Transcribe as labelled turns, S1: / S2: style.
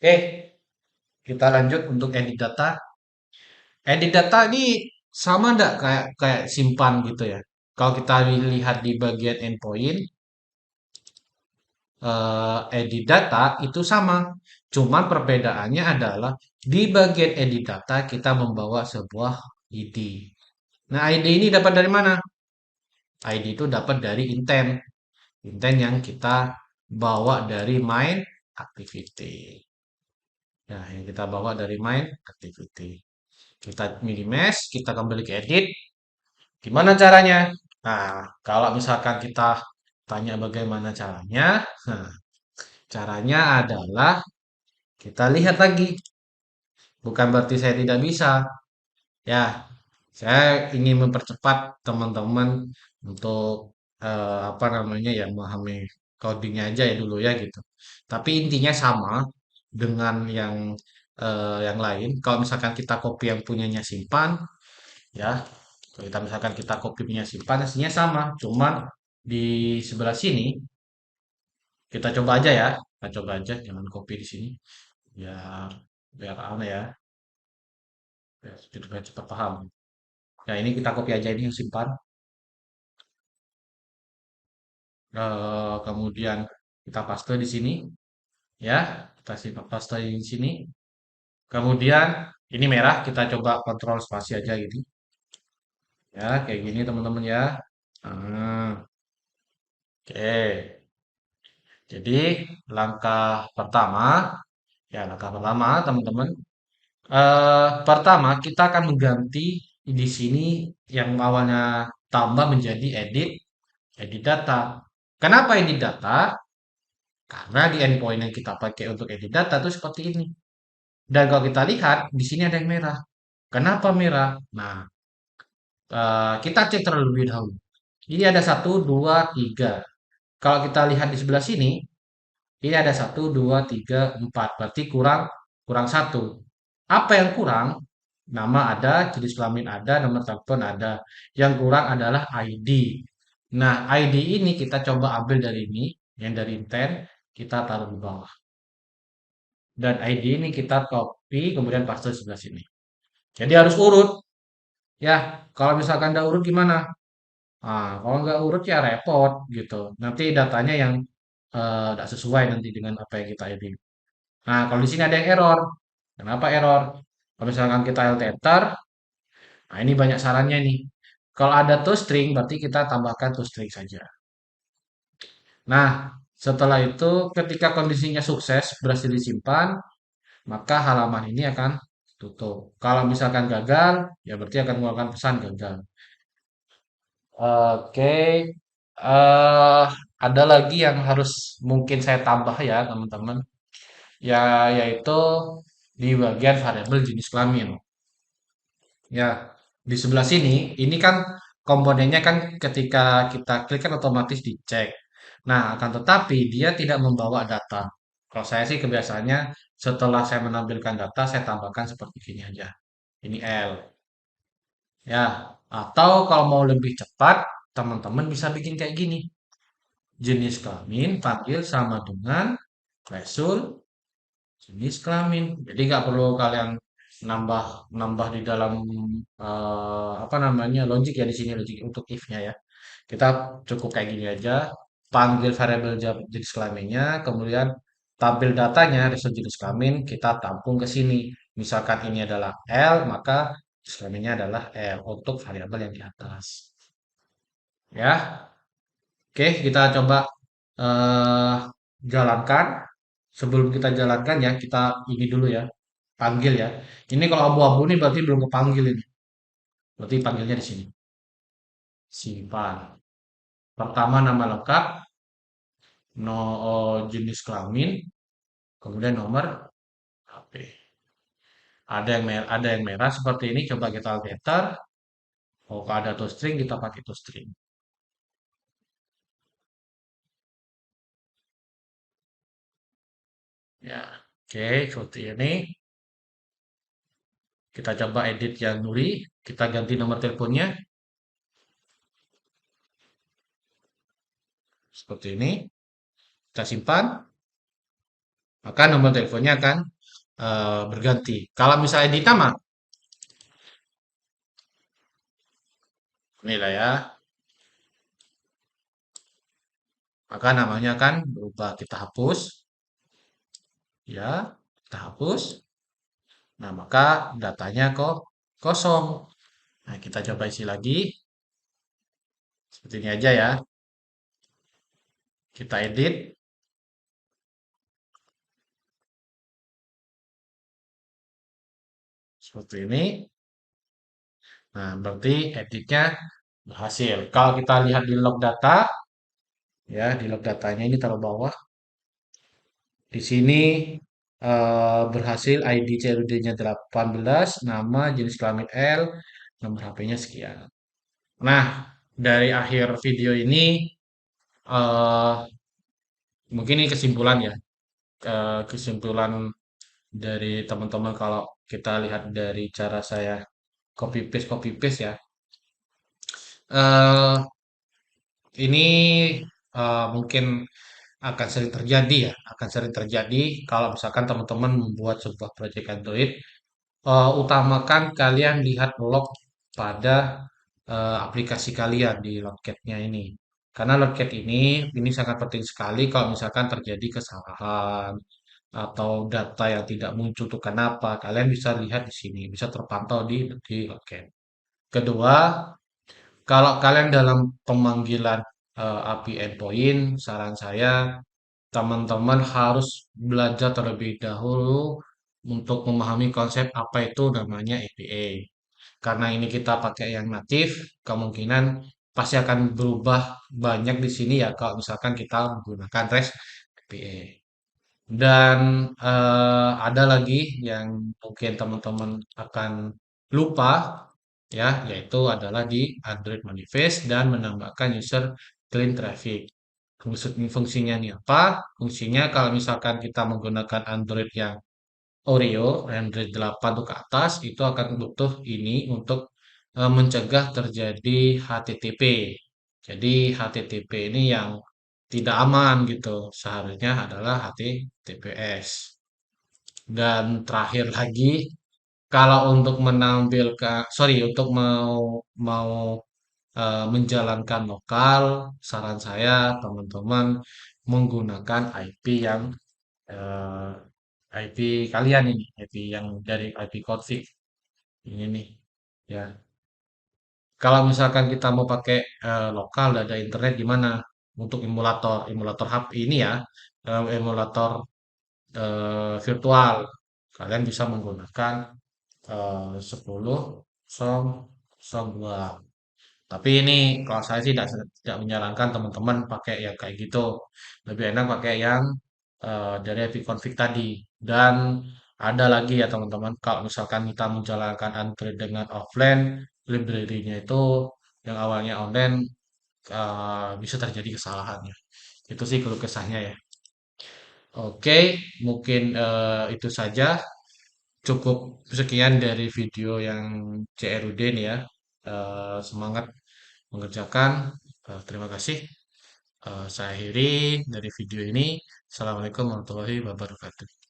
S1: Oke, kita lanjut untuk edit data. Edit data ini sama enggak kayak kayak simpan gitu ya? Kalau kita lihat di bagian endpoint, edit data itu sama. Cuman perbedaannya adalah di bagian edit data kita membawa sebuah ID. Nah, ID ini dapat dari mana? ID itu dapat dari intent. Intent yang kita bawa dari main activity. Nah, yang kita bawa dari main activity. Kita minimize, kita kembali ke edit. Gimana caranya? Nah, kalau misalkan kita tanya bagaimana caranya, nah, caranya adalah kita lihat lagi. Bukan berarti saya tidak bisa. Ya, saya ingin mempercepat teman-teman untuk apa namanya ya memahami codingnya aja ya dulu ya gitu. Tapi intinya sama dengan yang lain. Kalau misalkan kita copy yang punyanya simpan, ya kalau kita misalkan kita copy punya simpan hasilnya sama. Cuman di sebelah sini kita coba aja ya. Kita coba aja jangan copy di sini. Ya biar aneh ya. Biar cepat paham. Ya ini kita copy aja ini yang simpan. Kemudian kita paste di sini ya. Kita paste di sini. Kemudian ini merah kita coba kontrol spasi aja gitu. Ya kayak gini teman-teman ya. Nah, oke. Jadi langkah pertama teman-teman. Pertama kita akan mengganti di sini yang awalnya tambah menjadi edit data. Kenapa edit data? Karena di endpoint yang kita pakai untuk edit data itu seperti ini. Dan kalau kita lihat di sini ada yang merah. Kenapa merah? Nah, kita cek terlebih dahulu. Ini ada satu, dua, tiga. Kalau kita lihat di sebelah sini, ini ada satu, dua, tiga, empat. Berarti kurang kurang satu. Apa yang kurang? Nama ada, jenis kelamin ada, nomor telepon ada. Yang kurang adalah ID. Nah, ID ini kita coba ambil dari ini, yang dari intent, kita taruh di bawah. Dan ID ini kita copy, kemudian paste di sebelah sini. Jadi harus urut. Ya, kalau misalkan nggak urut gimana? Kalau nggak urut ya repot gitu. Nanti datanya yang nggak sesuai nanti dengan apa yang kita edit. Nah, kalau di sini ada yang error. Kenapa error? Kalau misalkan kita alt enter, nah ini banyak sarannya nih. Kalau ada toString, berarti kita tambahkan toString saja. Nah, setelah itu ketika kondisinya sukses, berhasil disimpan, maka halaman ini akan tutup. Kalau misalkan gagal, ya berarti akan mengeluarkan pesan gagal. Oke, eh ada lagi yang harus mungkin saya tambah ya teman-teman. Ya, yaitu di bagian variabel jenis kelamin. Ya, di sebelah sini, ini kan komponennya kan ketika kita klik kan otomatis dicek. Nah, akan tetapi dia tidak membawa data. Kalau saya sih kebiasaannya setelah saya menampilkan data, saya tambahkan seperti ini aja. Ini L. Ya, atau kalau mau lebih cepat, teman-teman bisa bikin kayak gini. Jenis kelamin panggil sama dengan Resul jenis kelamin. Jadi nggak perlu kalian nambah nambah di dalam apa namanya logik ya di sini logik untuk if-nya ya. Kita cukup kayak gini aja. Panggil variabel jenis kelaminnya, kemudian tampil datanya result jenis kelamin kita tampung ke sini. Misalkan ini adalah L, maka jenis kelaminnya adalah L untuk variabel yang di atas. Ya, oke kita coba eh, jalankan. Sebelum kita jalankan ya, kita ini dulu ya. Panggil ya. Ini kalau abu-abu nih berarti belum kepanggil ini. Berarti panggilnya di sini. Simpan. Pertama nama lengkap, no jenis kelamin, kemudian nomor HP. Ada yang merah seperti ini. Coba kita alter. Oh, kalau ada toString kita pakai toString. Ya, oke seperti ini. Kita coba edit yang Nuri. Kita ganti nomor teleponnya seperti ini. Kita simpan. maka nomor teleponnya akan berganti. Kalau misalnya di nama, inilah ya, maka namanya akan berubah. Kita hapus, ya, kita hapus. Nah, maka datanya kok kosong. Nah, kita coba isi lagi, seperti ini aja ya. Kita edit, seperti ini. Nah, berarti editnya berhasil. Kalau kita lihat di log data, ya, di log datanya ini taruh bawah. Di sini berhasil ID CRUD-nya 18, nama, jenis kelamin L, nomor HP-nya sekian. Nah, dari akhir video ini eh mungkin ini kesimpulan ya. Kesimpulan dari teman-teman kalau kita lihat dari cara saya copy paste ya. eh ini mungkin akan sering terjadi ya, akan sering terjadi kalau misalkan teman-teman membuat sebuah project Android. Utamakan kalian lihat log pada aplikasi kalian di logcat-nya ini. Karena logcat ini sangat penting sekali kalau misalkan terjadi kesalahan atau data yang tidak muncul itu kenapa. Kalian bisa lihat di sini, bisa terpantau di logcat. Kedua, kalau kalian dalam pemanggilan API endpoint, saran saya teman-teman harus belajar terlebih dahulu untuk memahami konsep apa itu namanya APA. Karena ini kita pakai yang natif, kemungkinan pasti akan berubah banyak di sini ya kalau misalkan kita menggunakan REST APA. Dan ada lagi yang mungkin teman-teman akan lupa ya, yaitu adalah di Android Manifest dan menambahkan user clean traffic. Fungsinya ini apa? Fungsinya kalau misalkan kita menggunakan Android yang Oreo, Android 8 tuh ke atas, itu akan butuh ini untuk mencegah terjadi HTTP. Jadi HTTP ini yang tidak aman gitu. Seharusnya adalah HTTPS. Dan terakhir lagi, kalau untuk menampilkan, sorry, untuk mau mau menjalankan lokal, saran saya teman-teman menggunakan IP yang eh, IP kalian ini, IP yang dari IP config ini nih, ya. Kalau misalkan kita mau pakai lokal data internet gimana? Untuk emulator, emulator hub ini ya, emulator virtual, kalian bisa menggunakan 10 som som 2. Tapi ini kalau saya sih tidak menyarankan teman-teman pakai yang kayak gitu. Lebih enak pakai yang dari API config tadi. Dan ada lagi ya teman-teman, kalau misalkan kita menjalankan Android dengan offline, library-nya itu yang awalnya online bisa terjadi kesalahannya. Itu sih keluh kesahnya ya. Oke, mungkin itu saja. Cukup sekian dari video yang CRUD nih ya. Semangat mengerjakan. Terima kasih. Saya akhiri dari video ini. Assalamualaikum warahmatullahi wabarakatuh.